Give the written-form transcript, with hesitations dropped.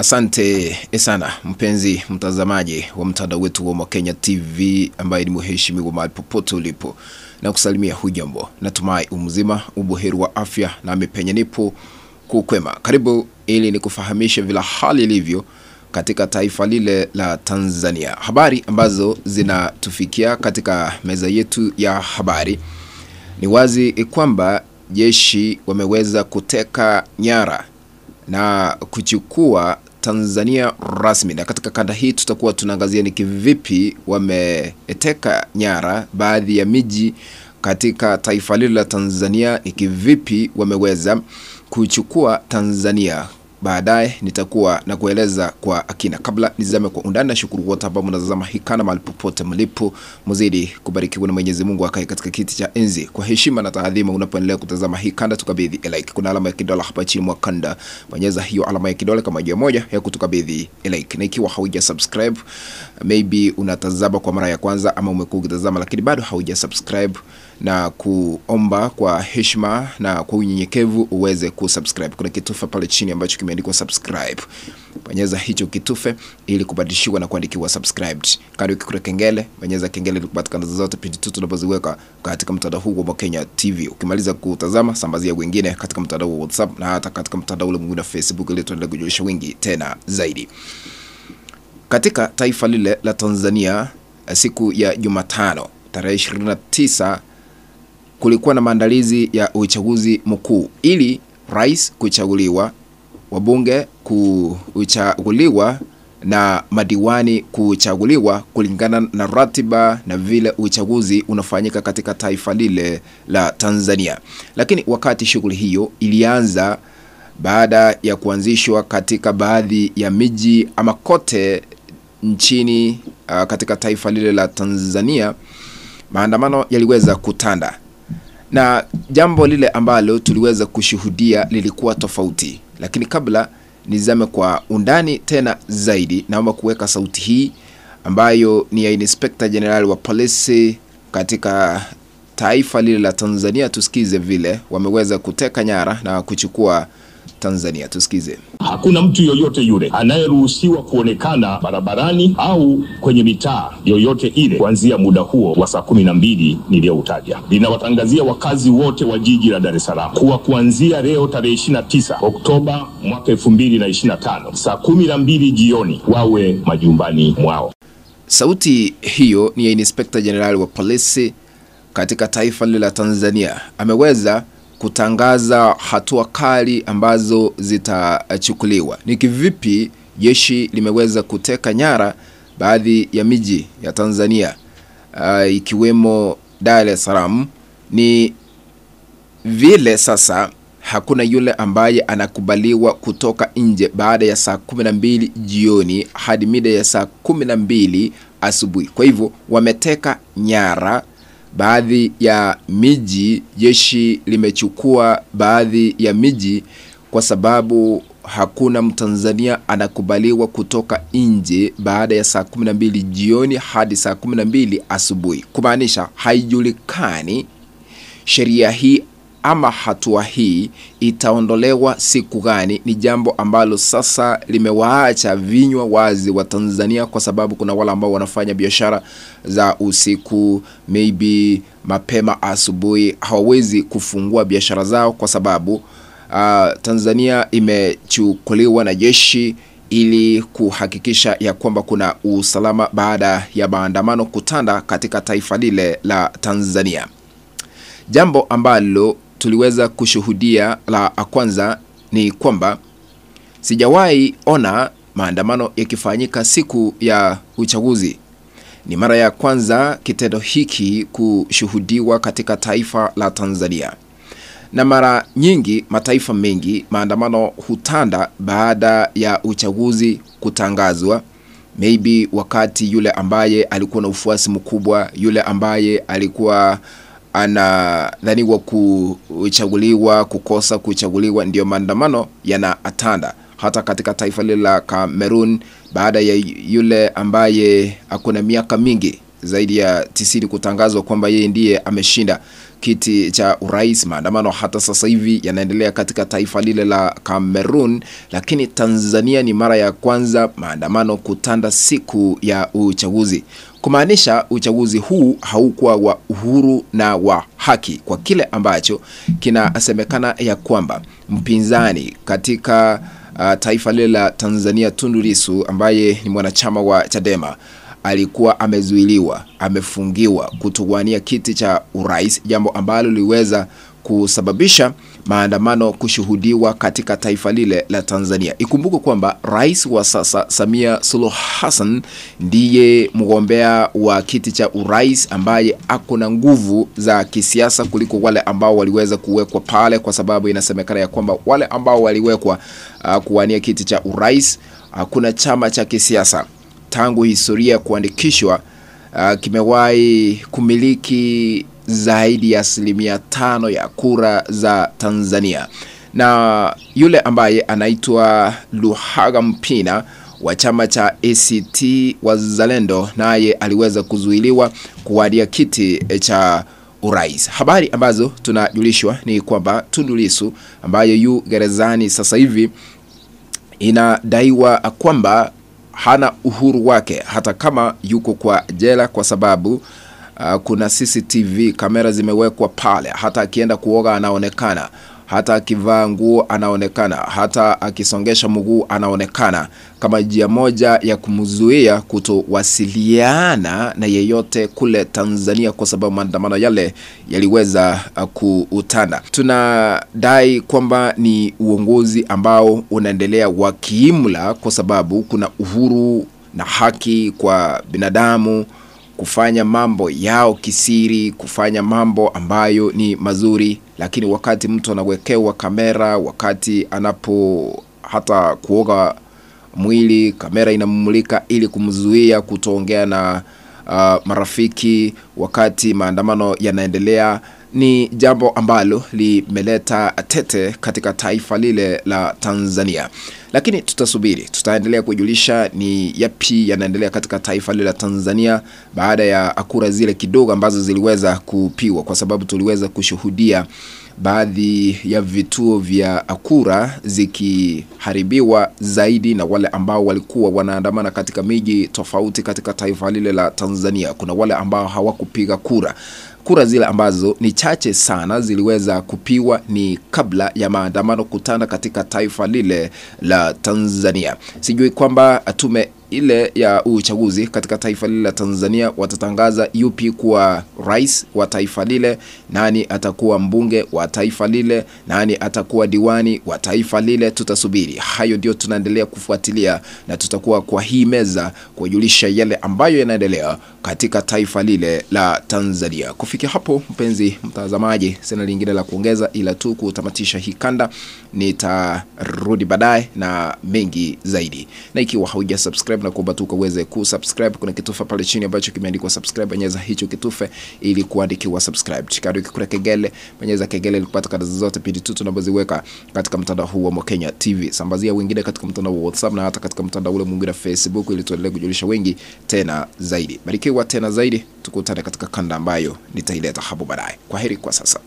Asante sana mpenzi mtazamaji wa mtandao wetu wa Kenya TV ambaye ni mheshimiwa mahali popote ulipo, na kusalimia hujambo. Natumai umzima, ubuheri wa afya na penye nipo kukwema. Karibu ili nikufahamishe vile hali ilivyo katika taifa lile la Tanzania. Habari ambazo zinatufikia katika meza yetu ya habari ni wazi kwamba jeshi wameweza kuteka nyara na kuchukua Tanzania rasmi, na katika kanda hii tutakuwa tunaangazia ni kivipi wameteka nyara baadhi ya miji katika taifa lile la Tanzania, ni kivipi wameweza kuchukua Tanzania. Baadaye nitakuwa na kueleza kwa akina. Kabla nizame kwa undani, na shukuru wote ambao mnatazama hii kana mahali popote mlipo, mzidi kubarikiwa na Mwenyezi Mungu akae katika kiti cha enzi. Kwa heshima na taadhima, unapoendelea kutazama hii kanda, tukabidhi like. Kuna alama ya kidole hapa chini mwa kanda, bonyeza hiyo alama ya kidole kama njia moja ya kutukabidhi like. Na ikiwa hauja subscribe, maybe unatazama kwa mara ya kwanza ama umekuwa ukitazama lakini bado hauja subscribe, na kuomba kwa heshima na kwa unyenyekevu uweze kusubscribe. Kuna kitufe pale chini ambacho kimeandikwa subscribe. Bonyeza hicho kitufe ili kubadilishiwa na kuandikiwa subscribed. Kando kuna kengele, bonyeza kengele ili kupata kanali zote pindi tu tunapoziweka katika mtandao huu wa Kenya TV. Ukimaliza kutazama, sambazia wengine katika mtandao wa WhatsApp na hata katika mtandao ule mwingine wa Facebook ili tuendelee kujulisha wengi tena zaidi. Katika taifa lile la Tanzania, siku ya Jumatano tarehe 29 kulikuwa na maandalizi ya uchaguzi mkuu ili rais kuchaguliwa, wabunge kuchaguliwa na madiwani kuchaguliwa kulingana na ratiba na vile uchaguzi unafanyika katika taifa lile la Tanzania. Lakini wakati shughuli hiyo ilianza baada ya kuanzishwa katika baadhi ya miji ama kote nchini katika taifa lile la Tanzania, maandamano yaliweza kutanda. Na jambo lile ambalo tuliweza kushuhudia lilikuwa tofauti. Lakini kabla nizame kwa undani tena zaidi, naomba kuweka sauti hii ambayo ni ya Inspector General wa polisi katika taifa lile la Tanzania. Tusikize vile wameweza kuteka nyara na kuchukua Tanzania. Tusikize. Hakuna mtu yoyote yule anayeruhusiwa kuonekana barabarani au kwenye mitaa yoyote ile kuanzia muda huo wa saa 12 niliyoutaja. Ninawatangazia wakazi wote wa jiji la Dar es Salaam kuwa kuanzia leo tarehe 29 Oktoba mwaka 2025 saa 12 jioni wawe majumbani mwao. Sauti hiyo ni ya Inspector General wa polisi katika taifa lile la Tanzania. Ameweza kutangaza hatua kali ambazo zitachukuliwa. Ni kivipi jeshi limeweza kuteka nyara baadhi ya miji ya Tanzania ikiwemo Dar es Salaam. Ni vile sasa hakuna yule ambaye anakubaliwa kutoka nje baada ya saa 12 jioni hadi mida ya saa 12 asubuhi. Kwa hivyo wameteka nyara baadhi ya miji. Jeshi limechukua baadhi ya miji kwa sababu hakuna Mtanzania anakubaliwa kutoka nje baada ya saa 12 jioni hadi saa 12 asubuhi. Kumaanisha haijulikani sheria hii ama hatua hii itaondolewa siku gani. Ni jambo ambalo sasa limewaacha vinywa wazi wa Tanzania, kwa sababu kuna wale ambao wanafanya biashara za usiku, maybe mapema asubuhi, hawawezi kufungua biashara zao kwa sababu Tanzania imechukuliwa na jeshi ili kuhakikisha ya kwamba kuna usalama baada ya maandamano kutanda katika taifa lile la Tanzania. Jambo ambalo tuliweza kushuhudia la kwanza ni kwamba sijawahi ona maandamano yakifanyika siku ya uchaguzi. Ni mara ya kwanza kitendo hiki kushuhudiwa katika taifa la Tanzania. Na mara nyingi mataifa mengi maandamano hutanda baada ya uchaguzi kutangazwa. Maybe wakati yule ambaye alikuwa na ufuasi mkubwa, yule ambaye alikuwa anadhaniwa kuchaguliwa, kukosa kuchaguliwa, ndio maandamano yanaatanda. Hata katika taifa lile la Cameroon, baada ya yule ambaye akona miaka mingi zaidi ya 90 kutangazwa kwamba yeye ndiye ameshinda kiti cha urais. Maandamano hata sasa hivi yanaendelea katika taifa lile la Cameroon, lakini Tanzania ni mara ya kwanza maandamano kutanda siku ya uchaguzi, kumaanisha uchaguzi huu haukuwa wa uhuru na wa haki, kwa kile ambacho kinasemekana ya kwamba mpinzani katika taifa lile la Tanzania, Tundu Lissu, ambaye ni mwanachama wa Chadema, alikuwa amezuiliwa, amefungiwa kutowania kiti cha urais, jambo ambalo liweza kusababisha maandamano kushuhudiwa katika taifa lile la Tanzania. Ikumbuke kwamba rais wa sasa Samia Suluhu Hassan ndiye mgombea wa kiti cha urais ambaye akona nguvu za kisiasa kuliko wale ambao waliweza kuwekwa pale, kwa sababu inasemekana ya kwamba wale ambao waliwekwa kuwania kiti cha urais, kuna chama cha kisiasa tangu historia kuandikishwa kimewahi kumiliki zaidi ya 5% ya kura za Tanzania. Na yule ambaye anaitwa Luhaga Mpina wa chama cha ACT Wazalendo, naye aliweza kuzuiliwa kuwania kiti cha urais. Habari ambazo tunajulishwa ni kwamba Tundu Lissu ambaye yu gerezani sasa hivi, inadaiwa kwamba hana uhuru wake hata kama yuko kwa jela, kwa sababu kuna CCTV kamera zimewekwa pale. Hata akienda kuoga anaonekana, hata akivaa nguo anaonekana, hata akisongesha mguu anaonekana, kama njia moja ya kumzuia kutowasiliana na yeyote kule Tanzania, kwa sababu maandamano yale yaliweza kuutana. Tunadai kwamba ni uongozi ambao unaendelea wa kiimla, kwa sababu kuna uhuru na haki kwa binadamu kufanya mambo yao kisiri, kufanya mambo ambayo ni mazuri. Lakini wakati mtu anawekewa kamera, wakati anapo hata kuoga mwili, kamera inamulika ili kumzuia kutoongea na marafiki wakati maandamano yanaendelea, ni jambo ambalo limeleta tete katika taifa lile la Tanzania. Lakini tutasubiri, tutaendelea kujulisha ni yapi yanaendelea katika taifa lile la Tanzania baada ya kura zile kidogo ambazo ziliweza kupiwa, kwa sababu tuliweza kushuhudia baadhi ya vituo vya kura zikiharibiwa zaidi na wale ambao walikuwa wanaandamana katika miji tofauti katika taifa lile la Tanzania. Kuna wale ambao hawakupiga kura. Kura zile ambazo ni chache sana ziliweza kupiwa ni kabla ya maandamano kutanda katika taifa lile la Tanzania. Sijui kwamba tume ile ya uchaguzi katika taifa lile la Tanzania watatangaza yupi kuwa rais wa taifa lile, nani atakuwa mbunge wa taifa lile, nani atakuwa diwani wa taifa lile. Tutasubiri. Hayo ndio tunaendelea kufuatilia, na tutakuwa kwa hii meza kujulisha yale ambayo yanaendelea katika taifa lile la Tanzania. Kufikia hapo, mpenzi mtazamaji, sina lingine la kuongeza ila tu kutamatisha hii kanda. Nitarudi baadaye na mengi zaidi. Na ikiwa hauja subscribe, na kuomba tu uweze kusubscribe. Kuna kitufe pale chini ambacho kimeandikwa subscribe, bonyeza hicho kitufe ili kuandikiwa subscribe. Chikado kikura kengele, bonyeza kengele ili kupata kada zote pindi tu tunapoziweka katika mtandao huu wa Mokenya TV. Sambazia wengine katika mtandao wa WhatsApp na hata katika mtandao ule mwingine Facebook, ili tuendelee kujulisha wengi tena zaidi. Barikiwa tena zaidi, tukutane katika kanda ambayo nitaileta hapo baadaye. Kwaheri kwa sasa.